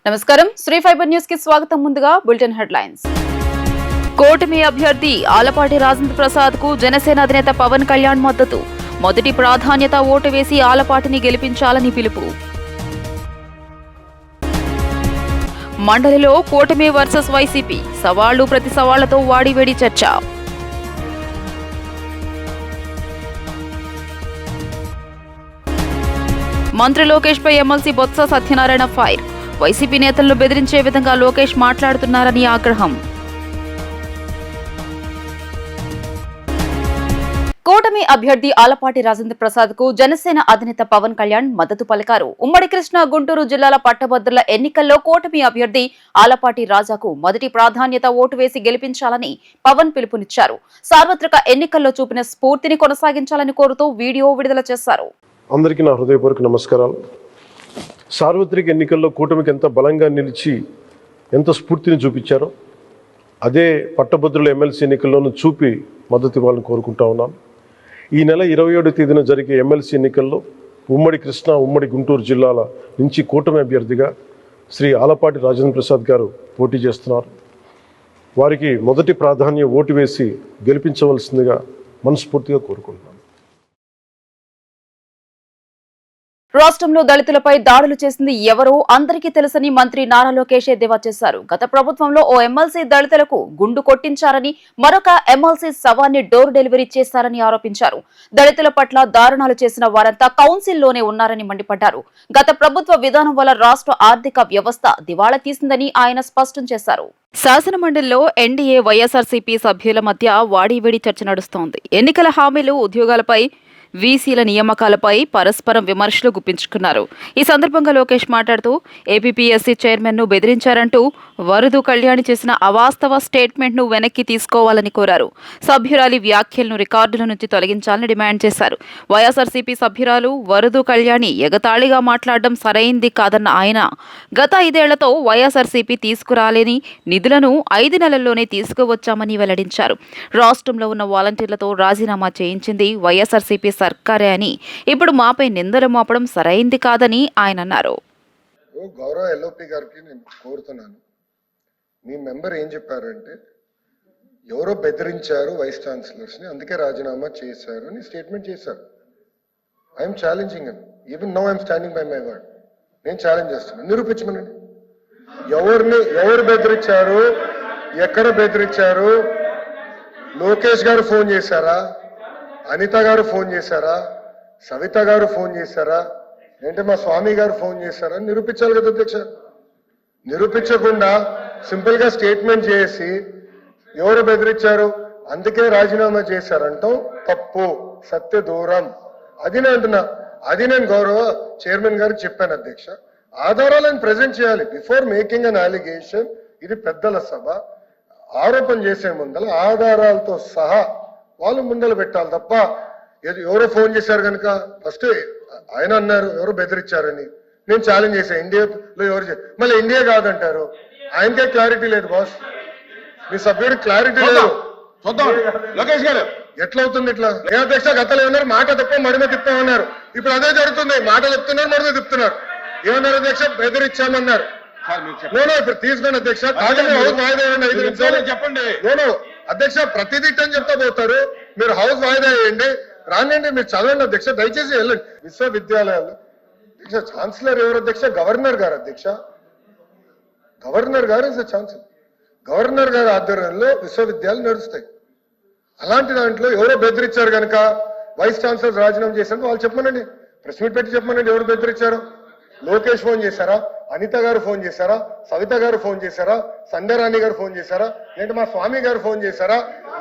నమస్కారం Shri fibre news కి స్వాగతం. ముందుగా బులెటిన్ హెడ్లైన్స్. కూటమి అభ్యర్థి ఆలపాటి రాజేంద్ర ప్రసాద్ కు జనసేన అధినేత పవన్ కళ్యాణ్ మద్దతు. మొదటి ప్రాధాన్యత ఓటు వేసి ఆలపాటిని గెలిపించాలని పిలుపు. మండలిలో కూటమి వర్సెస్ వైసీపీ సవాళ్లు ప్రతి సవాళ్లతో వాడివేడి చర్చ. మంత్రి లోకేష్ పై MLC Botsa Satyanarayana fire. YCP నేతలను బెదిరించే విధంగా లోకేష్ మాట్లాడుతున్నారని ఆగ్రహం. కూటమి అభ్యర్థి ఆలపాటి రాజేంద్ర ప్రసాద్ కు జనసేన అధినేత పవన్ కళ్యాణ్ మద్దతు పలికారు. ఉమ్మడి కృష్ణా, గుంటూరు జిల్లాల పట్టభద్రుల ఎన్నికల్లో కూటమి అభ్యర్థి ఆలపాటి రాజాకు మొదటి ప్రాధాన్యత ఓటు వేసి గెలిపించాలని పవన్ పిలుపునిచ్చారు. సార్వత్రిక ఎన్నికల్లో చూపిన స్ఫూర్తిని కొనసాగించాలని కోరుతూ వీడియో విడుదల చేశారు. అందరికీ నా హృదయపూర్వక నమస్కారాలు. సార్వత్రిక ఎన్నికల్లో కూటమికి ఎంత బలంగా నిలిచి ఎంత స్ఫూర్తిని చూపించారో అదే పట్టభద్రుల ఎమ్మెల్సీ ఎన్నికల్లోనూ చూపి మద్దతు ఇవ్వాలని కోరుకుంటా ఉన్నాను. ఈ నెల 27వ తేదీన జరిగే ఎమ్మెల్సీ ఎన్నికల్లో ఉమ్మడి కృష్ణా, ఉమ్మడి గుంటూరు జిల్లాల నుంచి కూటమి అభ్యర్థిగా శ్రీ ఆలపాటి రాజేంద్ర ప్రసాద్ గారు పోటీ చేస్తున్నారు. వారికి మొదటి ప్రాధాన్యం ఓటు వేసి గెలిపించవలసిందిగా మనస్ఫూర్తిగా కోరుకుంటున్నాను. రాష్ట్రంలో దళితులపై దాడులు చేసింది ఎవరో అందరికీ తెలుసని మంత్రి నారా లోకేష్ ఎద్దేవా చేశారు. గత ప్రభుత్వంలో ఓ ఎమ్మెల్సీ దళితులకు గుండు కొట్టించారని, మరొక ఎమ్మెల్సీ శవాన్ని డోర్ డెలివరీ చేశారని ఆరోపించారు. దళితుల పట్ల దారుణాలు చేసిన వారంతా కౌన్సిల్లోనే ఉన్నారని మండిపడ్డారు. గత ప్రభుత్వ విధానం వల్ల రాష్ట్ర ఆర్థిక వ్యవస్థ దివాళా తీసిందని ఆయన స్పష్టం చేశారు. శాసనమండలిలో ఎన్డీఏ, వైఎస్ఆర్సీపీ సభ్యుల మధ్య వాడివేడి చర్చ నడుస్తోంది. ఎన్నికల హామీలు, ఉద్యోగాలపై, వీసీల నియామకాలపై పరస్పరం విమర్శలు గుప్పించుకున్నారు. ఈ సందర్భంగా లోకేష్ మాట్లాడుతూ ఏపీపీఎస్సీ చైర్మన్ ను బెదిరించారంటూ వరదు కళ్యాణి చేసిన అవాస్తవ స్టేట్మెంట్ ను వెనక్కి తీసుకోవాలని కోరారు. సభ్యురాలి వ్యాఖ్యలను రికార్డుల నుంచి తొలగించాలని డిమాండ్ చేశారు. వైఎస్ఆర్సీపీ సభ్యురాలు వరదు కళ్యాణి ఎగతాళిగా మాట్లాడడం సరైంది కాదన్న ఆయన, గత 5 ఏళ్లతో వైఎస్ఆర్సీపీ తీసుకురాలేని నిధులను 5 నెలల్లోనే తీసుకువచ్చామని వెల్లడించారు. రాష్ట్రంలో ఉన్న వాలంటీర్లతో రాజీనామా చేయించింది వైఎస్ఆర్సీపీ సర్కారే అని, ఇప్పుడు మాపై నిందలు మోపడం సరైంది కాదని ఆయన అన్నారు. గౌరవ ఎల్ఓపి గారికి నేను కోరుతున్నాను, మీ మెంబర్ ఏం చెప్పారంటే ఎవరో బెదిరించారు వైస్ ఛాన్సలర్స్ ని, అందుకే రాజీనామా చేశారు అని స్టేట్మెంట్ చేశారు. I'm challenging him. Even now I'm standing by my word. నేను ఛాలెంజ్ చేస్తున్నాను, నిరూపించమనండి. ఎవరు బెదిరించారు, ఎక్కడ బెదిరించారు? లోకేష్ గారు ఫోన్ చేశారా? అనిత గారు ఫోన్ చేశారా? సవిత గారు ఫోన్ చేశారా? ఏంటంటే మా స్వామి గారు ఫోన్ చేశారా? నిరూపించాలి కదా అధ్యక్ష. నిరూపించకుండా సింపుల్ గా స్టేట్మెంట్ చేసి ఎవరు బెదిరించారు, అందుకే రాజీనామా చేశారంటాం తప్పు, సత్య దూరం. అది నేను అంటున్నా, అది నేను గౌరవ చైర్మన్ గారికి చెప్పాను అధ్యక్ష. ఆధారాలను ప్రజెంట్ చేయాలి బిఫోర్ మేకింగ్ అన్ అలిగేషన్. ఇది పెద్దల సభ. ఆరోపణ చేసే ముందల ఆధారాలతో సహా వాళ్ళు ముందలు పెట్టాలి తప్ప ఎవరో ఫోన్ చేశారు కనుక ఫస్ట్ ఆయన అన్నారు ఎవరో బెదిరించారని, నేను ఛాలెంజ్ చేశాను ఇండియాలో ఎవరు, మళ్ళీ ఇండియా కాదంటారు. ఆయనకే క్లారిటీ లేదు బాస్, మీ సభ్యుడు క్లారిటీ లేదు. లోకేష్ గారు ఎట్లా అవుతుంది ఇట్లా? ఏ అధ్యక్ష గతంలో ఏమన్నారు, మాట తప్ప మడిమ తిప్పామన్నారు. ఇప్పుడు అదే జరుగుతుంది, మాట చెప్తున్నారు, మడిమ తిప్పుతున్నారు. ఏమన్నారు అధ్యక్ష? బెదిరించామన్నారు. ఇప్పుడు తీసుకోండి అధ్యక్ష, చెప్పండి. అధ్యక్ష ప్రతిదిట్టని చెప్తా పోతారు, మీరు హౌస్ వాయిదా వేయండి, రానండి, మీరు చదవండి అధ్యక్ష, దయచేసి వెళ్ళండి. విశ్వవిద్యాలయాలు అధ్యక్ష ఛాన్సలర్ ఎవరు అధ్యక్ష? గవర్నర్ గారు అధ్యక్ష. గవర్నర్ గారు ఇస్ ఛాన్సలర్. గవర్నర్ గారి ఆధ్వర్యంలో విశ్వవిద్యాలయాలు నడుస్తాయి. అలాంటి దాంట్లో ఎవరో బెదిరించారు కనుక వైస్ ఛాన్సలర్ రాజీనామా చేశారు, వాళ్ళు చెప్పమనండి, ప్రెస్ మీట్ పెట్టి చెప్పమనండి ఎవరు బెదిరించారు. లోకేష్ ఫోన్ చేశారా? అనిత గారు ఫోన్ చేశారా? సవిత గారు ఫోన్ చేశారా? సంధ్యారాణి గారు ఫోన్ చేశారా? ఏంటి మా స్వామి గారు ఫోన్ చేశారా?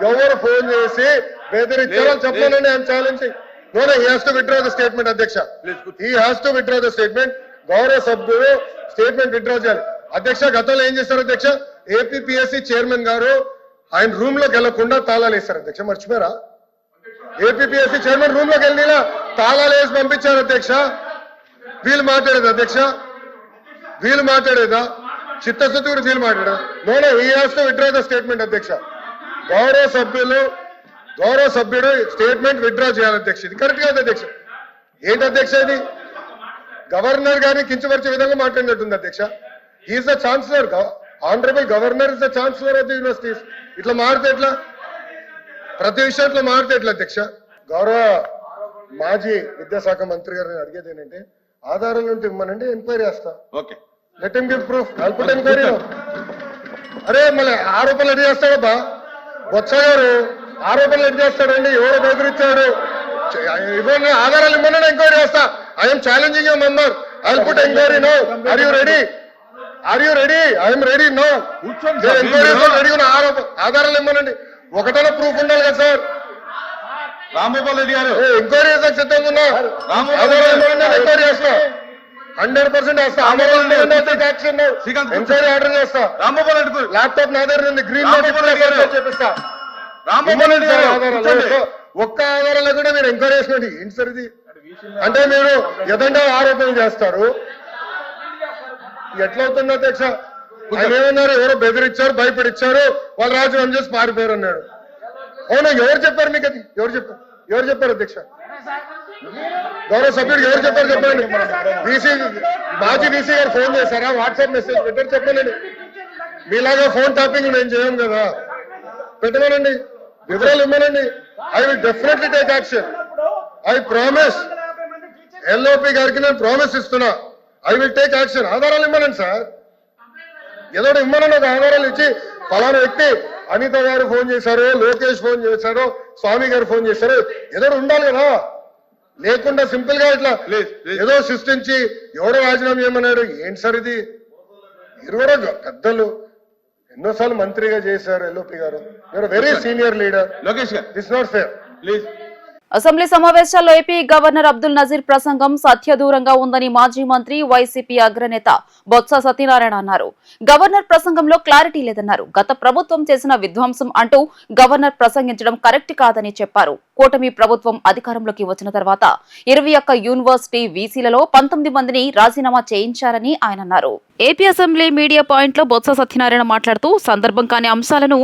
ఎవరు ఫోన్ చేసి బెదిరించారో చెప్పానండి. I'm challenging. No, he has to withdraw the statement అధ్యక్ష. He has to withdraw the statement. గౌరవ సభ్యులు స్టేట్మెంట్ విత్డ్రా చేయాలి అధ్యక్ష. గతంలో ఏం చేశారు అధ్యక్ష? ఏపీపీఎస్సీ చైర్మన్ గారు ఆయన రూమ్ లోకి వెళ్లకుండా తాళాలు వేశారు అధ్యక్ష, మర్చిపోయారా? ఏపీపీఎస్సీ చైర్మన్ రూమ్ లోకి వెళ్ళి తాళాలు వేసి పంపించారు అధ్యక్ష. వీళ్ళు మాట్లాడేది అధ్యక్ష, వీళ్ళు మాట్లాడేదా? చిత్తశుద్ధి కూడా వీళ్ళు మాట్లాడా? No, he has to withdraw the statement అధ్యక్ష. గౌరవ సభ్యుడు స్టేట్మెంట్ విత్డ్రా చేయాలి అధ్యక్ష. ఇది కరెక్ట్ కాదు అధ్యక్ష. ఏంటి అధ్యక్ష ఇది? గవర్నర్ గారిని కించపరిచే విధంగా మాట్లాడినట్టుంది అధ్యక్ష. He is the chancellor, honourable governor is the chancellor of the universities. ఇట్లా మారితే ఎట్లా? ప్రతి విషయంలో మారితే ఎట్లా అధ్యక్ష? గౌరవ మాజీ విద్యాశాఖ మంత్రి గారిని అడిగేది ఏంటంటే ఆధారాలు ఉంటే ఇమ్మనండి, ఎంక్వైరీ చేస్తా. Okay, let him give proof, I will put enquiry. అరే మళ్ళీ ఆరోపణలు ఎటు చేస్తాడబ్బా బొత్స గారు? ఆరోపణలు ఎటు చేస్తాడండి? ఎవరో బెదిరించాడు? ఇవ్వండి ఆధారాలు ఇవ్వమని ఎంక్వైరీ చేస్తా. I'm challenging your member. I will put enquiry now. Are you ready? Are you ready? I'm ready now. Enquiry ready ఉన్న ఆధారాలు ఇవ్వమనండి. ఒకటైనా ప్రూఫ్ ఉండాలి కదా సార్. రాంగోపాల్ రెడ్డి గారు ఎంక్వైరీ చేసాక సిద్ధంగా ఉన్నా. ఎంక్వైరీ చేస్తా, 100% చేస్తా. ఎంక్వైరీ ఆర్డర్ చేస్తా. రాంగోపాల్ రెడ్డి ల్యాప్టాప్ నా దగ్గర ఉంది, గ్రీన్ చేపిస్తా. రాంగోపాల్ రెడ్డి గారు ఒక్క ఆధారం లేకుండా మీరు ఎంక్వైరీ చేసినది ఏంటి సార్ ఇది? అంటే మీరు ఎదంటే ఆరోపణలు చేస్తారు. ఎట్లా అవుతుంది అధ్యక్ష? ఆయన ఏమన్నారు? ఎవరో బెదిరించారు, భయపడిచ్చారు, వాళ్ళు రాజీనామా చేసి పారిపోయారు అన్నాడు. అవునా? ఎవరు చెప్పారు మీకు అది? ఎవరు చెప్పారు అధ్యక్ష? గౌరవ సభ్యుడు ఎవరు చెప్పారు చెప్పండి. మాజీ వీసీ గారు ఫోన్ చేశారా? వాట్సాప్ మెసేజ్ పెట్టారు చెప్పండి. మీలాగా ఫోన్ టాపింగ్ నేను చేయను కదా, పెట్టమనండి, వివరాలు ఇవ్వనండి. I will definitely take action. I promise. LOP గారికి నేను ప్రామిస్ ఇస్తున్నా, ఐ విల్ టేక్ యాక్షన్. ఆధారాలు ఇవ్వనండి సార్. ఏదో ఇవ్వనండి, ఒక ఆధారాలు ఇచ్చి ఫలానా వ్యక్తి అనిత గారు ఫోన్ చేశారు, లోకేష్ ఫోన్ చేశారు, స్వామి గారు ఫోన్ చేశారు, ఏదో ఉండాలి కదా. లేకుండా సింపుల్ గా ఇట్లా ఏదో సృష్టించి ఎవడో రాజీనామా చేయమన్నాడు ఏంటి సార్ ఇది? మీరు కూడా పెద్దలు, ఎన్నోసార్లు మంత్రిగా చేశారు ఎల్ఓపి గారు. You're very senior leader. Lokesh గారు this not fair please. Assembly సమావేశాల్లో ఏపీ గవర్నర్ అబ్దుల్ నజీర్ ప్రసంగం సత్యదూరంగా ఉందని మాజీ మంత్రి వైసీపీ అగ్రనేత బొత్స సత్యనారాయణ అన్నారు. గవర్నర్ ప్రసంగంలో క్లారిటీ లేదన్నారు. గత ప్రభుత్వం చేసిన విధ్వంసం అంటూ గవర్నర్ ప్రసంగించడం కరెక్ట్ కాదని చెప్పారు. కూటమి ప్రభుత్వం అధికారంలోకి వచ్చిన తర్వాత 21 యూనివర్సిటీ వీసీలలో 19 మందిని రాజీనామా చేయించారని ఆయన అన్నారు. ఏపీ అసెంబ్లీ మీడియా పాయింట్ లో బొత్స సత్యనారాయణ మాట్లాడుతూ సందర్భం కాని అంశాలను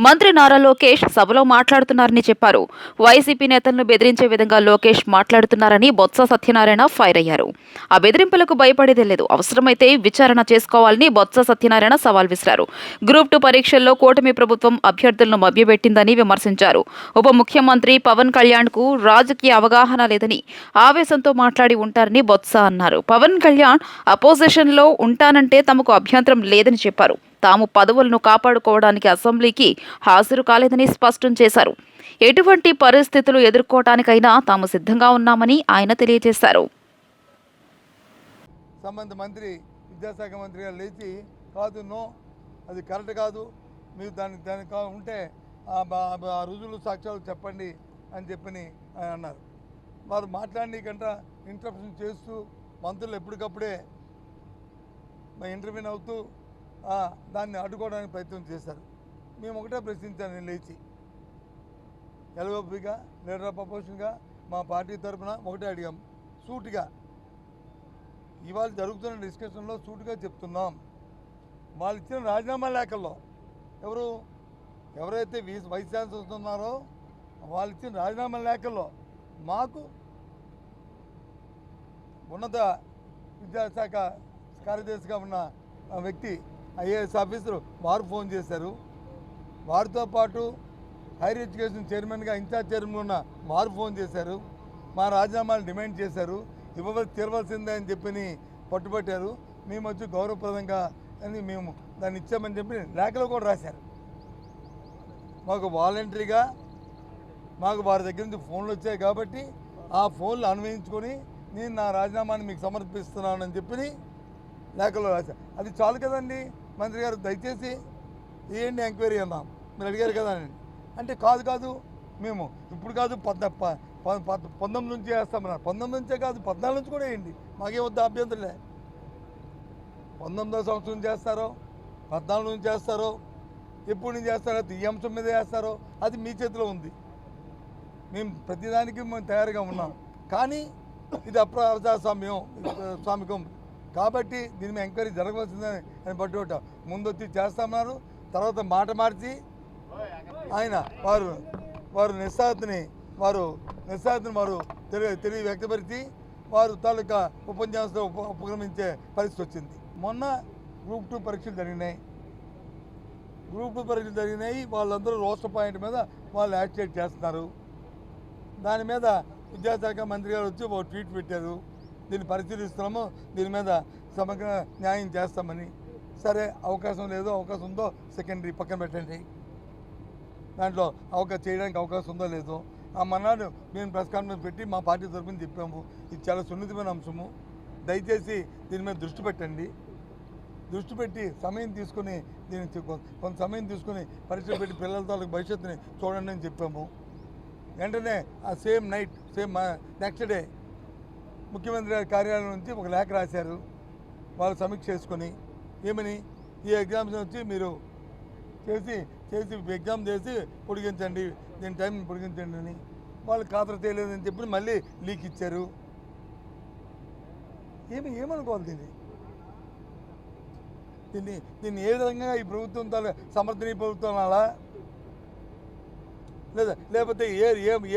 మంత్రి నారా లోకేష్ సభలో మాట్లాడుతున్నారని చెప్పారు. వైసీపీ నేతలను బెదిరించే విధంగా లోకేష్ మాట్లాడుతున్నారని బొత్స సత్యనారాయణ ఫైర్ అయ్యారు. ఆ బెదిరింపులకు భయపడేదే లేదు, అవసరమైతే విచారణ చేసుకోవాలని బొత్స సత్యనారాయణ సవాల్ విసిరారు. గ్రూప్ 2 పరీక్షల్లో కూటమి ప్రభుత్వం అభ్యర్థులను మభ్యపెట్టిందని విమర్శించారు. ఉప ముఖ్యమంత్రి పవన్ కళ్యాణ్ కు రాజకీయ అవగాహన లేదని ఆవేశంతో మాట్లాడి ఉంటారని బొత్స అన్నారు. పవన్ కళ్యాణ్ అపోజిషన్ లో ఉంటానంటే తమకు అభ్యంతరం లేదని చెప్పారు. తాము పదవులను కాపాడుకోవడానికి అసెంబ్లీకి హాజరు కాలేదని స్పష్టం చేశారు. ఎటువంటి పరిస్థితులు ఎదుర్కోవటానికైనా తాము సిద్ధంగా ఉన్నామని ఆయన తెలియజేశారు. సంబంధిత మంత్రి విద్యాశాఖ మంత్రి గారు లేచి కాదు, నో, అది కరెక్ట్ కాదు, మీరు దానికి ఉంటే ఆ రుజువులు సాక్ష్యాలు చెప్పండి అని చెప్పని ఆయన అన్నారు. వారు మాట్లాడికంట ఇంటరప్షన్ చేస్తూ మంత్రులు ఎప్పటికప్పుడే ఇంటర్వ్యూన్ అవుతూ దాన్ని అడ్డుకోవడానికి ప్రయత్నం చేశారు. మేము ఒకటే ప్రశ్నించాను, నేను లేచి ఎల్ఓపిగా లీడర్ ఆఫ్ అపోజిషన్గా మా పార్టీ తరఫున ఒకటే అడిగాం, సూటిగా ఇవాళ జరుగుతున్న డిస్కషన్లో సూటిగా చెప్తున్నాం. వాళ్ళు ఇచ్చిన రాజీనామా లేఖల్లో ఎవరైతే వైస్ ఛాన్సలర్స్ ఉన్నారో వాళ్ళు ఇచ్చిన రాజీనామా లేఖల్లో మాకు ఉన్నత విద్యాశాఖ కార్యదర్శిగా ఉన్న వ్యక్తి ఐఏఎస్ ఆఫీసరు వారు ఫోన్ చేశారు. వారితో పాటు హైయర్ ఎడ్యుకేషన్ చైర్మన్గా ఇన్ఛార్జ్ చైర్మన్ ఉన్న వారు ఫోన్ చేశారు. మా రాజీనామాలు డిమాండ్ చేశారు, తీరవలసిందే అని చెప్పి పట్టుబట్టారు. మేము వచ్చి గౌరవప్రదంగా అని మేము దాన్ని ఇచ్చామని చెప్పి లేఖలో కూడా రాశారు. మాకు వాలంటరీగా మాకు వారి దగ్గర నుంచి ఫోన్లు వచ్చాయి కాబట్టి ఆ ఫోన్లు అన్వయించుకొని నేను నా రాజీనామాని మీకు సమర్పిస్తున్నానని చెప్పి లేఖలో రాశారు. అది చాలు కదండి మంత్రి గారు, దయచేసి ఏంటి ఎంక్వైరీ అన్నాం, మీరు అడిగారు కదా అంటే కాదు మేము ఇప్పుడు కాదు 19 నుంచి చేస్తామన్నారు. 19 నుంచే కాదు 14 నుంచి కూడా వేయండి, మాకే వద్ద అభ్యంతరలే. 19వ సంవత్సరం చేస్తారో 14 నుంచి చేస్తారో ఎప్పుడు నుంచి చేస్తారో ఈ అంశం మీద చేస్తారో అది మీ చేతిలో ఉంది. మేము ప్రతిదానికి మేము తయారుగా ఉన్నాం. కానీ ఇది అప్రజాస్వామికం కాబట్టి దీని మీద ఎంక్వైరీ జరగవలసిందని అని పట్టుకోవటం ముందు వచ్చి చేస్తామన్నారు. తర్వాత మాట మార్చి ఆయన వారు నిస్సారతని తెలియ వ్యక్తపరిచి వారు తాలూకా ఉపన్యాసంలో ఉపక్రమించే పరిస్థితి వచ్చింది. మొన్న గ్రూప్ 2 పరీక్షలు జరిగినాయి. గ్రూప్ 2 పరీక్షలు జరిగినాయి. వాళ్ళందరూ రోస్టర్ పాయింట్ మీద వాళ్ళు యాక్టివేట్ చేస్తున్నారు. దాని మీద విద్యాశాఖ మంత్రి గారు వచ్చి ఒక ట్వీట్ పెట్టారు, దీన్ని పరిశీలిస్తున్నాము, దీని మీద సమగ్ర న్యాయం చేస్తామని. సరే, అవకాశం లేదో అవకాశం ఉందో సెకండరీ పక్కన పెట్టండి. దాంట్లో చేయడానికి అవకాశం ఉందో లేదో ఆ మన్నాడు మేము ప్రెస్ కాన్ఫరెన్స్ పెట్టి మా పార్టీ తరఫున చెప్పాము, ఇది చాలా సున్నితమైన అంశము, దయచేసి దీని మీద దృష్టి పెట్టండి, దృష్టి పెట్టి సమయం తీసుకుని దీనికి కొంత సమయం తీసుకుని పరీక్షలు పెట్టి పిల్లల తాలూకు భవిష్యత్తుని చూడండి అని చెప్పాము. వెంటనే ఆ సేమ్ నైట్ నెక్స్ట్ డే ముఖ్యమంత్రి గారి కార్యాలయం నుంచి ఒక లేఖ రాశారు. వాళ్ళు సమీక్ష చేసుకొని ఏమని, ఈ ఎగ్జామ్స్ వచ్చి మీరు చేసి ఎగ్జామ్ చేసి పొడిగించండి, దీని టైం పొడిగించండి అని. వాళ్ళు ఖాతరు చేయలేదని చెప్పి మళ్ళీ లీక్ ఇచ్చారు. ఏమనుకోవాలి దీన్ని ఏ విధంగా ఈ ప్రభుత్వం సమర్థనీయ ప్రభుత్వం అలా లేకపోతే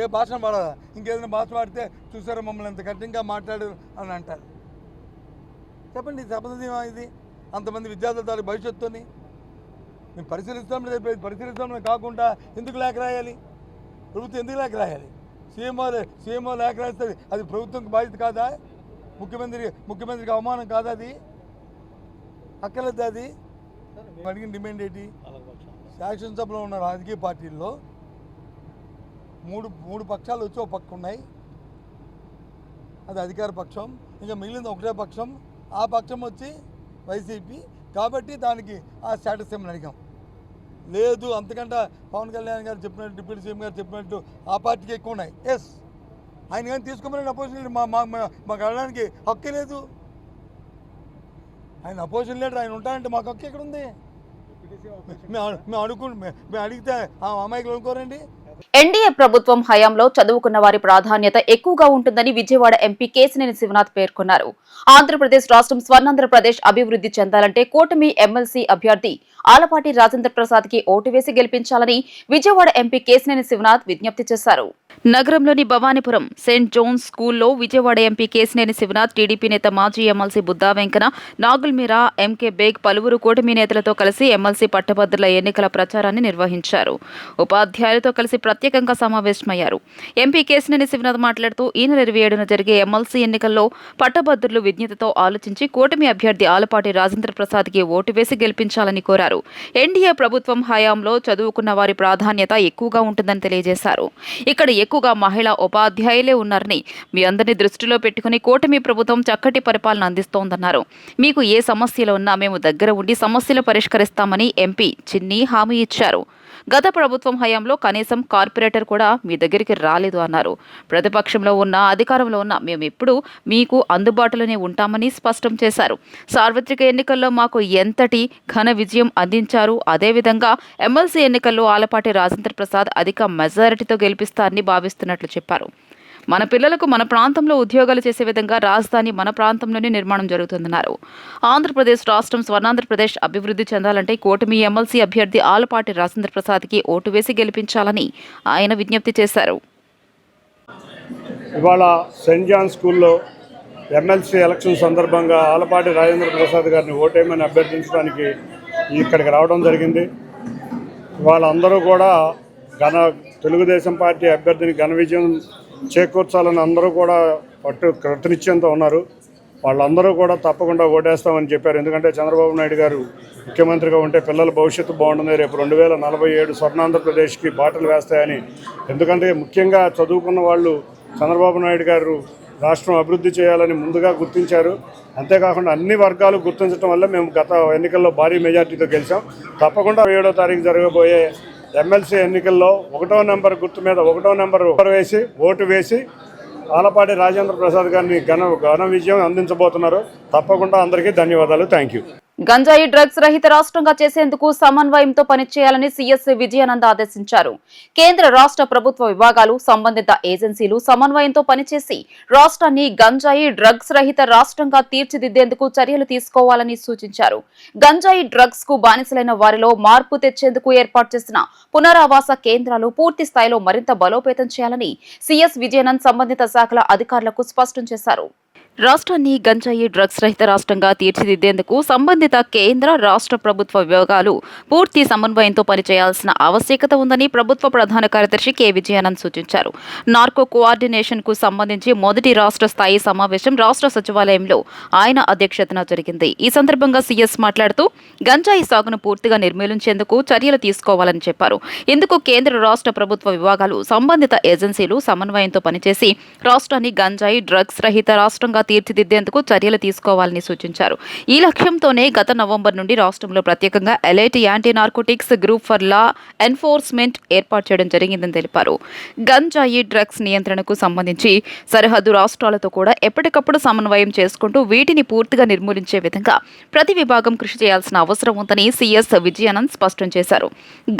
ఏ భాషను వాడాలా? ఇంకేదైనా భాష వాడితే చూసారా మమ్మల్ని ఎంత కఠినంగా మాట్లాడారు అని అంటారు. చెప్పండి, సమర్థనీయమా ఇది? అంతమంది విద్యార్థుల తాలూకు భవిష్యత్తుని మేము పరిశీలిస్తామని కాకుండా ఎందుకు లేఖ రాయాలి? ప్రభుత్వం ఎందుకు లేఖ రాయాలి? సీఎంఓ లేఖ రాస్తుంది, అది ప్రభుత్వంకి బాధ్యత కాదా? ముఖ్యమంత్రికి అవమానం కాదా? అది అక్కర్లేదు. అది అడిగిన డిమాండ్ ఏంటి? శాసనసభలో ఉన్న రాజకీయ పార్టీల్లో మూడు పక్షాలు వచ్చి ఒక పక్క ఉన్నాయి, అది అధికార పక్షం. ఇంకా మిగిలింది ఒకటే పక్షం, ఆ పక్షం వచ్చి వైసీపీ. కాబట్టి దానికి ఆ స్టేటస్ ఏమని అడిగాం. లేదు, అంతకంటే పవన్ కళ్యాణ్ గారు చెప్పినట్టు, డిప్యూటీ సీఎం గారు చెప్పినట్టు ఆ పార్టీకి ఎక్కువ ఉన్నాయి. ఎస్, ఆయన కానీ తీసుకోమని అపోజిషన్ లీడర్ మాకు అడగడానికి హక్కే లేదు. ఆయన అపోజిషన్ లీడర్, ఆయన ఉంటారంటే మాకు హక్కు ఎక్కడ ఉంది? మేము అడిగితే ఆ అమ్మాయికి అనుకోరండి. ఎన్డీఏ ప్రభుత్వం హయాంలో చదువుకున్న వారి ప్రాధాన్యత ఎక్కువగా ఉంటుందని విజయవాడ ఎంపీ కేశినేని శివనాథ్ పేర్కొన్నారు. ఆంధ్రప్రదేశ్ రాష్ట్రం స్వర్ణాంధ్రప్రదేశ్ అభివృద్ధి చెందాలంటే కూటమి ఎమ్మెల్సీ అభ్యర్థి ఆలపాటి రాజేంద్ర ప్రసాద్ కి ఓటు వేసి గెలిపించాలని విజయవాడ ఎంపీ కేశినేని శివనాథ్ విజ్ఞప్తి చేశారు. నగరంలోని భవానీపురం సెయింట్ జోన్స్ స్కూల్లో విజయవాడ ఎంపీ కేశినేని శివనాథ్, టీడీపీ నేత మాజీ ఎమ్మెల్సీ బుద్దా వెంకన, నాగుల్ మీరా, ఎంకే బేగ్ పలువురు కూటమి నేతలతో కలిసి ఎమ్మెల్సీ పట్టభద్రుల ఎన్నికల ప్రచారాన్ని నిర్వహించారు. ఉపాధ్యాయులతో కలిసి ప్రత్యేకంగా సమావేశమయ్యారు. ఎంపీ కేశినేని శివనాథ్ మాట్లాడుతూ ఈ నెల 27న జరిగే ఎమ్మెల్సీ ఎన్నికల్లో పట్టభద్రులు విజ్ఞతతో ఆలోచించి కూటమి అభ్యర్థి ఆలపాటి రాజేంద్ర ప్రసాద్ కి ఓటు వేసి గెలిపించాలని కోరారు. ఎన్డీఏ ప్రభుత్వం హయాంలో చదువుకున్న వారి ప్రాధాన్యత ఎక్కువగా ఉంటుందని తెలియజేశారు. ఇక్కడ ఎక్కువగా మహిళా ఉపాధ్యాయులే ఉన్నారని, మీ అందరినీ దృష్టిలో పెట్టుకుని కూటమి ప్రభుత్వం చక్కటి పరిపాలన అందిస్తోందన్నారు. మీకు ఏ సమస్యలు ఉన్నా మేము దగ్గర ఉండి సమస్యలు పరిష్కరిస్తామని ఎంపీ చిన్ని హామీ ఇచ్చారు. గత ప్రభుత్వం హయాంలో కనీసం కార్పొరేటర్ కూడా మీ దగ్గరికి రాలేదు అన్నారు. ప్రతిపక్షంలో ఉన్న, అధికారంలో ఉన్న మేము ఎప్పుడూ మీకు అందుబాటులోనే ఉంటామని స్పష్టం చేశారు. సార్వత్రిక ఎన్నికల్లో మాకు ఎంతటి ఘన విజయం అందించారు, అదేవిధంగా ఎమ్మెల్సీ ఎన్నికల్లో ఆలపాటి రాజేంద్ర ప్రసాద్ అధిక మెజారిటీతో గెలిపిస్తారని భావిస్తున్నట్లు చెప్పారు. మన పిల్లలకు మన ప్రాంతంలో ఉద్యోగాలు చేసే విధంగా రాజధాని మన ప్రాంతంలోనే నిర్మాణం జరుగుతుందన్నారు. ఆంధ్రప్రదేశ్ రాష్ట్రం స్వర్ణాంధ్రప్రదేశ్ అభివృద్ధి చెందాలంటే కూటమి ఎమ్మెల్సీ అభ్యర్థి ఆలపాటి రాజేంద్ర ప్రసాద్కి ఓటు వేసి గెలిపించాలని ఆయన విజ్ఞప్తి చేశారు. ఇవాళ సెయింట్ జాన్ స్కూల్లో ఎమ్మెల్సీ ఎలక్షన్ సందర్భంగా ఆలపాటి రాజేంద్ర ప్రసాద్ గారిని ఓటేయమని అభ్యర్థించడానికి ఇక్కడికి రావడం జరిగింది. వాళ్ళందరూ కూడా తెలుగుదేశం పార్టీ అభ్యర్థిని ఘన విజయం చేకూర్చాలని అందరూ కూడా కృతనిశ్చయంతో ఉన్నారు. వాళ్ళందరూ కూడా తప్పకుండా ఓటేస్తామని చెప్పారు. ఎందుకంటే చంద్రబాబు నాయుడు గారు ముఖ్యమంత్రిగా ఉంటే పిల్లల భవిష్యత్తు బాగుంటుంది, రేపు 2047 స్వర్ణాంధ్రప్రదేశ్కి బాటలు వేస్తాయని. ఎందుకంటే ముఖ్యంగా చదువుకున్న వాళ్ళు చంద్రబాబు నాయుడు గారు రాష్ట్రం అభివృద్ధి చేయాలని ముందుగా గుర్తించారు. అంతేకాకుండా అన్ని వర్గాలు గుర్తించడం వల్ల మేము గత ఎన్నికల్లో భారీ మెజార్టీతో గెలిచాం. తప్పకుండా 7వ తారీఖు జరగబోయే ఎమ్మెల్సీ ఎన్నికల్లో 1వ నెంబర్ గుర్తు మీద 1వ నెంబర్ వేసి ఓటు వేసి ఆలపాటి రాజేంద్ర ప్రసాద్ గారిని ఘన విజయం అందించబోతున్నారు. తప్పకుండా అందరికీ ధన్యవాదాలు. Thank you. గంజాయి డ్రగ్స్ రహిత రాష్ట్రంగా చేసేందుకు సమన్వయంతో పనిచేయాలని సీఎస్ విజయానంద్ ఆదేశించారు. కేంద్ర రాష్ట్ర ప్రభుత్వ విభాగాలు, సంబంధిత ఏజెన్సీలు సమన్వయంతో పనిచేసి రాష్ట్రాన్ని గంజాయి డ్రగ్స్ రహిత రాష్ట్రంగా తీర్చిదిద్దేందుకు చర్యలు తీసుకోవాలని సూచించారు. గంజాయి డ్రగ్స్ కు బానిసలైన వారిలో మార్పు తెచ్చేందుకు ఏర్పాటు చేసిన పునరావాస కేంద్రాలు పూర్తి స్థాయిలో మరింత బలోపేతం చేయాలని సీఎస్ విజయానంద్ సంబంధిత శాఖల అధికారులకు స్పష్టం చేశారు. రాష్ట్రాన్ని గంజాయి డ్రగ్స్ రహిత రాష్ట్రంగా తీర్చిదిద్దేందుకు సంబంధిత కేంద్ర రాష్ట్ర ప్రభుత్వ విభాగాలు పూర్తి సమన్వయంతో పనిచేయాల్సిన ఆవశ్యకత ఉందని ప్రభుత్వ ప్రధాన కార్యదర్శి కె విజయానంద్ సూచించారు. నార్కో కోఆర్డినేషన్ కు సంబంధించి మొదటి రాష్ట్ర స్థాయి సమావేశం రాష్ట్ర సచివాలయంలో ఆయన అధ్యక్షతన జరిగింది. ఈ సందర్భంగా సీఎస్ మాట్లాడుతూ గంజాయి సాగును పూర్తిగా నిర్మూలించేందుకు చర్యలు తీసుకోవాలని చెప్పారు. ఇందుకు కేంద్ర రాష్ట్ర ప్రభుత్వ విభాగాలు సంబంధిత ఏజెన్సీలు సమన్వయంతో పనిచేసి రాష్ట్రాన్ని గంజాయి డ్రగ్స్ రహిత రాష్ట్రంగా తీర్చిదిద్దేందుకు చర్యలు తీసుకోవాలని సూచించారు. ఈ లక్ష్యంతోనే గత నవంబర్ నుండి రాష్ట్రంలో ప్రత్యేకంగా elite anti narcotics group for law enforcement ఏర్పాటు చేయడం జరిగిందని తెలిపారు. గంజాయి డ్రగ్స్ నియంత్రణకు సంబంధించి సరిహద్దు రాష్ట్రాలతో కూడా ఎప్పటికప్పుడు సమన్వయం చేసుకుంటూ వీటిని పూర్తిగా నిర్మూలించే విధంగా ప్రతి విభాగం కృషి చేయాల్సిన అవసరం ఉందని సీఎస్ విజయానంద్ స్పష్టం చేశారు.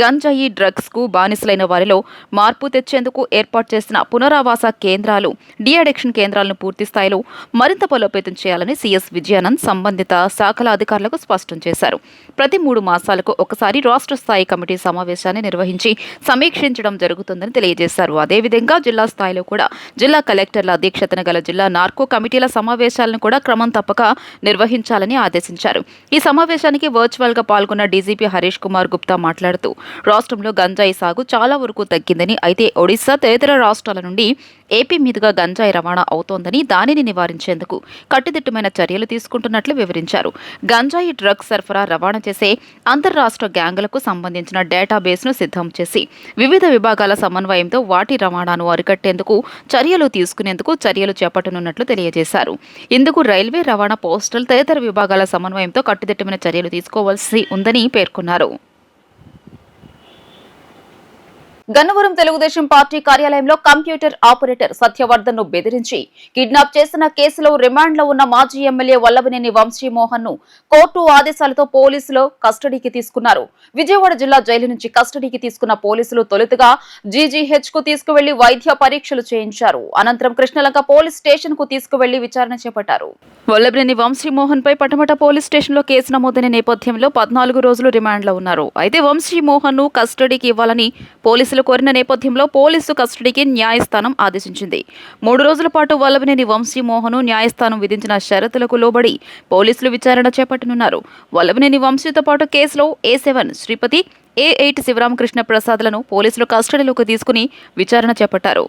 గంజాయి డ్రగ్స్ కు బానిసలైన వారిలో మార్పు తెచ్చేందుకు ఏర్పాటు చేసిన పునరావాస కేంద్రాలు, డీ అడిక్షన్ కేంద్రాలను పూర్తి స్థాయిలో మరింత బలోపేతం చేయాలని సీఎస్ విజయానంద్ సంబంధిత శాఖల అధికారులకు స్పష్టం చేశారు. ప్రతి 3 మాసాలకు ఒకసారి రాష్ట్ర స్థాయి కమిటీ సమావేశాన్ని నిర్వహించి సమీక్షించడం జరుగుతుందని తెలియజేశారు. అదేవిధంగా జిల్లా స్థాయిలో కూడా జిల్లా కలెక్టర్ల అధ్యక్షతన గల జిల్లా నార్కో కమిటీల సమావేశాలను కూడా క్రమం తప్పక నిర్వహించాలని ఆదేశించారు. ఈ సమావేశానికి వర్చువల్ గా పాల్గొన్న డీజీపీ హరీష్ కుమార్ గుప్తా మాట్లాడుతూ రాష్ట్రంలో గంజాయి సాగు చాలా వరకు తగ్గిందని, అయితే ఒడిశా తదితర రాష్ట్రాల నుండి ఏపీ మీదుగా గంజాయి రవాణా అవుతోందని, దానిని నివారించేందుకు కట్టుదిట్టమైన చర్యలు తీసుకుంటున్నట్లు వివరించారు. గంజాయి డ్రగ్స్ సరఫరా, రవాణా చేసే అంతర్రాష్ట్ర గ్యాంగులకు సంబంధించిన డేటాబేస్ను సిద్ధం చేసి వివిధ విభాగాల సమన్వయంతో వాటి రవాణాను అరికట్టేందుకు చర్యలు తీసుకునేందుకు చర్యలు చేపట్టనున్నట్లు తెలియజేశారు. ఇందుకు రైల్వే, రవాణా, పోస్టల్ తదితర విభాగాల సమన్వయంతో కట్టుదిట్టమైన చర్యలు తీసుకోవాల్సి ఉందని పేర్కొన్నారు. గన్నవరం తెలుగుదేశం పార్టీ కార్యాలయంలో కంప్యూటర్ ఆపరేటర్ సత్యవర్ధన్ ను బెదిరించి కిడ్నాప్ చేసిన కేసులో రిమాండ్లో ఉన్న మాజీ ఎమ్మెల్యే వల్లభనేని వంశీమోహన్ ను కోర్టు ఆదేశాలతో పోలీసులు కస్టడీకి తీసుకున్నారు. విజయవాడ జిల్లా జైలు నుంచి కస్టడీకి తీసుకున్న పోలీసులు తొలుతగా జీజీహెచ్ కు తీసుకువెళ్లి వైద్య పరీక్షలు చేయించారు. అనంతరం కృష్ణలంక పోలీస్ స్టేషన్ కు తీసుకువెళ్లి విచారణ చేపట్టారు. వల్లభనేని వంశీమోహన్ పై పటమట పోలీస్ స్టేషన్ లో కేసు నమోదైన నేపథ్యంలో 14 రోజులు రిమాండ్లో ఉన్నారు. అయితే వంశీమోహన్ ను కస్టడీకి ఇవ్వాలని పోలీసులు కోరిన నేపథ్యంలో పోలీసు కస్టడీకి న్యాయస్థానం ఆదేశించింది. 3 రోజుల పాటు వల్లభనేని వంశీమోహన్ న్యాయస్థానం విధించిన షరతులకు లోబడి పోలీసులు విచారణ చేపట్టనున్నారు. వల్లభనేని వంశీతో పాటు కేసులో A7 శ్రీపతి, A8 శివరామకృష్ణ ప్రసాద్లను పోలీసులు కస్టడీలోకి తీసుకుని విచారణ చేపట్టారు.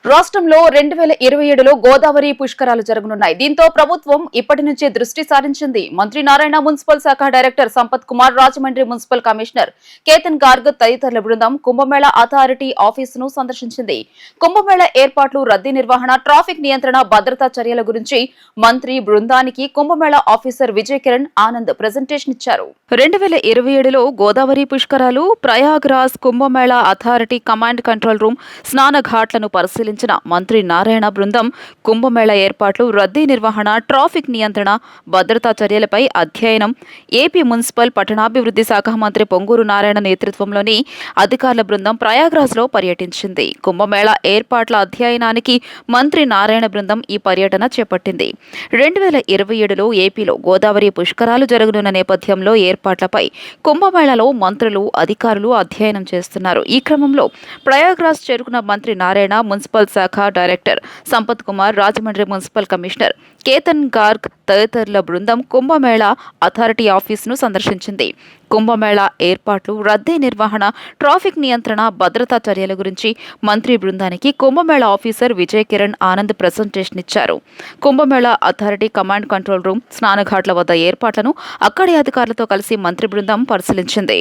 రాష్ట్రంలో 2027లో గోదావరి పుష్కరాలు జరగనున్నాయి. దీంతో ప్రభుత్వం ఇప్పటి నుంచే దృష్టి సారించింది. మంత్రి నారాయణ, మున్సిపల్ శాఖ director Sampath Kumar, Rajahmundry municipal commissioner Ketan Garg తదితరుల బృందం కుంభమేళా అథారిటీ ఆఫీసును సందర్శించింది. కుంభమేళా ఏర్పాట్లు, రద్దీ నిర్వహణ, ట్రాఫిక్ నియంత్రణ, భద్రతా చర్యల గురించి మంత్రి బృందానికి కుంభమేళా ఆఫీసర్ విజయ్ కిరణ్ ఆనంద్ ప్రెజెంటేషన్ ఇచ్చారు. 2027లో గోదావరి పుష్కరాలు, Prayagraj Kumbh Mela authority command control room, స్నాన ఘాట్లను పరిశీలించిన మంత్రి నారాయణ బృందం కుంభమేళా ఏర్పాట్లు, రద్దీ నిర్వహణ, ట్రాఫిక్ నియంత్రణ, భద్రతా చర్యలపై అధ్యయనం, ఏపీ మున్సిపల్ పట్టణాభివృద్ధి శాఖ మంత్రి పొంగూరు నారాయణ నేతృత్వంలోని అధికారుల బృందం ప్రయాగ్రాజ్లో పర్యటించింది. కుంభమేళా ఏర్పాట్ల అధ్యయనానికి మంత్రి నారాయణ బృందం ఈ పర్యటన చేపట్టింది. 2027లో ఏపీలో గోదావరి పుష్కరాలు జరగనున్న నేపథ్యంలో ఏర్పాట్లపై కుంభమేళాలో మంత్రులు, అధికారులు అధ్యయనం చేస్తున్నారు. ఈ క్రమంలో ప్రయాగ్రాజ్ చేరుకున్న మంత్రి నారాయణ, మున్సిపల్ శాఖ director Sampath Kumar, Rajahmundry municipal commissioner Ketan Garg తదితరుల బృందం కుంభమేళా అథారిటీ ఆఫీసును సందర్శించింది. కుంభమేళా ఏర్పాట్లు, రద్దీ నిర్వహణ, ట్రాఫిక్ నియంత్రణ, భద్రతా చర్యల గురించి మంత్రి బృందానికి కుంభమేళా ఆఫీసర్ విజయ్ కిరణ్ ఆనంద్ ప్రెజెంటేషన్ ఇచ్చారు. Kumbh Mela authority command control room, స్నానఘాట్ల వద్ద ఏర్పాట్లను అక్కడి అధికారులతో కలిసి మంత్రి బృందం పరిశీలించింది.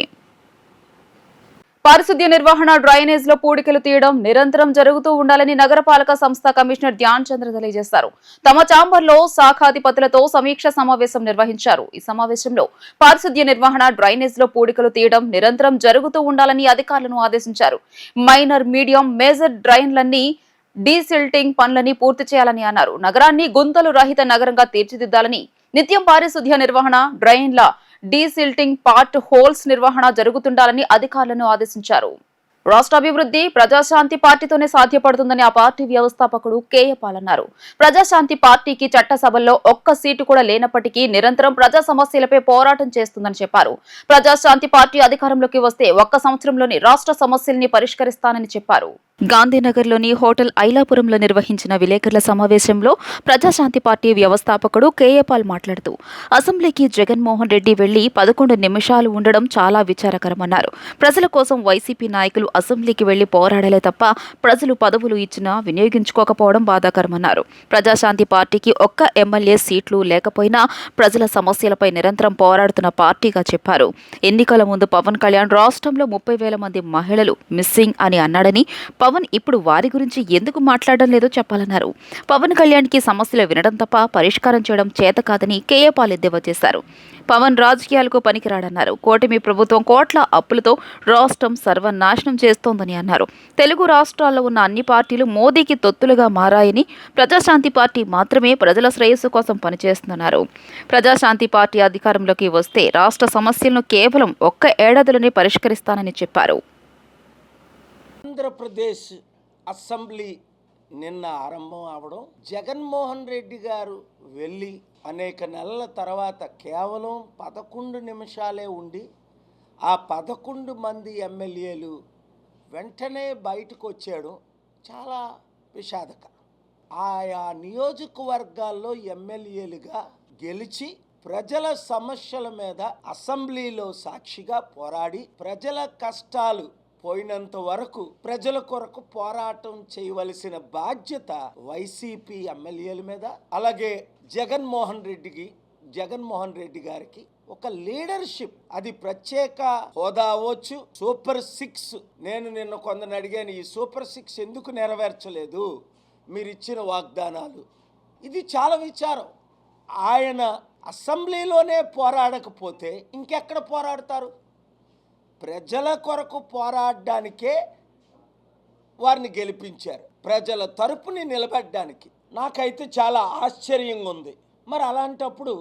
పారిశుద్ధ్య నిర్వహణ, డ్రైనేజ్ లో పూడికలు తీయడం నిరంతరం జరుగుతూ ఉండాలని నగరపాలక సంస్థ కమిషనర్ ధ్యాన్ చంద్ర తెలియజేశారు. తమ ఛాంబర్లో శాఖాధిపతులతో సమీక్ష సమావేశం నిర్వహించారు. ఈ సమావేశంలో పారిశుద్ధ్య నిర్వహణ, డ్రైనేజ్ లో పూడికలు తీయడం నిరంతరం జరుగుతూ ఉండాలని అధికారులను ఆదేశించారు. మైనర్, మీడియం, మేజర్ డ్రైన్లన్నీ డీసిల్టింగ్ పనులని పూర్తి చేయాలని అన్నారు. నగరాన్ని గుంతలు రహిత నగరంగా తీర్చిదిద్దాలని, నిత్యం పారిశుద్ధ్య నిర్వహణ, డ్రైన్ల డీసిల్టింగ్, పార్ట్ హోల్స్ నిర్వహణ జరుగుతుండాలని అధికారులను ఆదేశించారు. రాష్ట్ర అభివృద్ధి ప్రజాశాంతి పార్టీతోనే సాధ్యపడుతుందని ఆ పార్టీ వ్యవస్థాపకుడు కేఏ పాల్ అన్నారు. ప్రజాశాంతి పార్టీకి చట్టసభల్లో ఒక్క సీటు కూడా లేనప్పటికీ నిరంతరం ప్రజా సమస్యలపై పోరాటం చేస్తుందని చెప్పారు. ప్రజాశాంతి పార్టీ అధికారంలోకి వస్తే 1 సంవత్సరంలోని రాష్ట్ర సమస్యల్ని పరిష్కరిస్తానని చెప్పారు. గాంధీనగర్లోని హోటల్ ఐలాపురంలో నిర్వహించిన విలేకరుల సమావేశంలో ప్రజాశాంతి పార్టీ వ్యవస్థాపకుడు కేఏ పాల్ మాట్లాడుతూ అసెంబ్లీకి జగన్మోహన్ రెడ్డి వెళ్లి 11 నిమిషాలు ఉండడం చాలా విచారకరమన్నారు. ప్రజల కోసం వైసీపీ నాయకులు అసెంబ్లీకి వెళ్లి పోరాడలే తప్ప ప్రజలు పదవులు ఇచ్చినా వినియోగించుకోకపోవడం బాధాకరమన్నారు. ప్రజాశాంతి పార్టీకి ఒక్క ఎమ్మెల్యే సీట్లు లేకపోయినా ప్రజల సమస్యలపై నిరంతరం పోరాడుతున్న పార్టీగా చెప్పారు. ఎన్నికల ముందు పవన్ కళ్యాణ్ రాష్ట్రంలో 30,000 మంది మహిళలు మిస్సింగ్ అని అన్నాడని, పవన్ ఇప్పుడు వారి గురించి ఎందుకు మాట్లాడడం లేదో చెప్పాలన్నారు. పవన్ కళ్యాణ్కి సమస్యలు వినడం తప్ప పరిష్కారం చేయడం చేత కాదని కేఏ పాల్ ఎద్దేవా చేశారు. పవన్ రాజకీయాలకు పనికిరాడన్నారు. కూటమి ప్రభుత్వం కోట్ల అప్పులతో రాష్ట్రం సర్వనాశనం చేస్తోందని అన్నారు. తెలుగు రాష్ట్రాల్లో ఉన్న అన్ని పార్టీలు మోదీకి తొత్తులుగా మారాయని, ప్రజాశాంతి పార్టీ మాత్రమే ప్రజల శ్రేయస్సు కోసం పనిచేస్తుందన్నారు. ప్రజాశాంతి పార్టీ అధికారంలోకి వస్తే రాష్ట్ర సమస్యలను కేవలం 1 ఏడాదిలోనే పరిష్కరిస్తానని చెప్పారు. ఆంధ్రప్రదేశ్ అసెంబ్లీ నిన్న ఆరంభం అవడం, జగన్మోహన్ రెడ్డి గారు వెళ్ళి అనేక నెలల తర్వాత కేవలం 11 నిమిషాలే ఉండి ఆ 11 మంది ఎమ్మెల్యేలు వెంటనే బయటకు వచ్చాడు చాలా విషాదకరం. ఆయా నియోజకవర్గాల్లో ఎమ్మెల్యేలుగా గెలిచి ప్రజల సమస్యల మీద అసెంబ్లీలో సాక్షిగా పోరాడి ప్రజల కష్టాలు పోయినంత వరకు ప్రజల కొరకు పోరాటం చేయవలసిన బాధ్యత వైసీపీ ఎమ్మెల్యేల మీద, అలాగే జగన్మోహన్ రెడ్డి గారికి ఒక లీడర్షిప్, అది ప్రత్యేక హోదా అవ్వచ్చు, సూపర్ 6. నేను నిన్న కొందరిని అడిగాను, ఈ సూపర్ 6 ఎందుకు నెరవేర్చలేదు మీరు ఇచ్చిన వాగ్దానాలు? ఇది చాలా విచారం. ఆయన అసెంబ్లీలోనే పోరాడకపోతే ఇంకెక్కడ పోరాడతారు? ప్రజల కొరకు పోరాడడానికే వారిని గెలిపించారు, ప్రజల తరపుని నిలబెట్టడానికి. నాకైతే చాలా ఆశ్చర్యంగా ఉంది. మరి అలాంటప్పుడు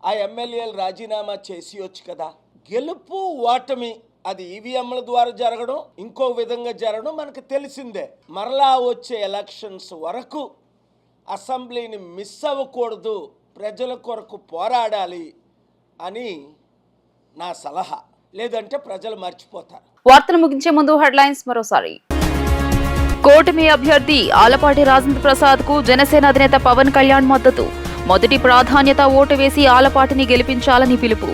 ఆ ఎమ్మెల్యేలు రాజీనామా చేసియొచ్చు కదా. గెలుపు ఓటమి అది ఈవీఎంల ద్వారా జరగడం, ఇంకో విధంగా జరగడం మనకు తెలిసిందే. మరలా వచ్చే ఎలక్షన్స్ వరకు అసెంబ్లీని మిస్ అవ్వకూడదు, ప్రజల కొరకు పోరాడాలి అని నా సలహా. లేదంటే ప్రజలు మర్చిపోతారు. వార్తలు ముగించే ముందు హెడ్లైన్స్ మరోసారి. కూటమి అభ్యర్థి ఆలపాటి రాజేంద్ర ప్రసాద్ కు జనసేన అధినేత పవన్ కళ్యాణ్ మద్దతు. మొదటి ప్రాధాన్యత ఓటు వేసి ఆలపాటిని గెలిపించాలని పిలుపు.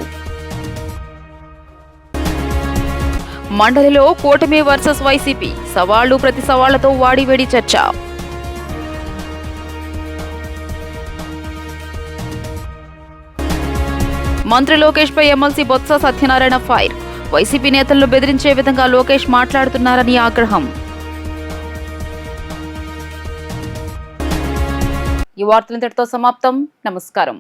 మండలిలో కూటమి వర్సెస్ వైసీపీ, సవాళ్లు ప్రతి సవాళ్లతో వాడివేడి చర్చ. మంత్రి లోకేష్ పై MLC Botsa Satyanarayana fire. YCP నేతలను బెదిరించే విధంగా లోకేష్ మాట్లాడుతున్నారని ఆగ్రహం. ఈ వార్తలు ఇంతటితో సమాప్తం. నమస్కారం.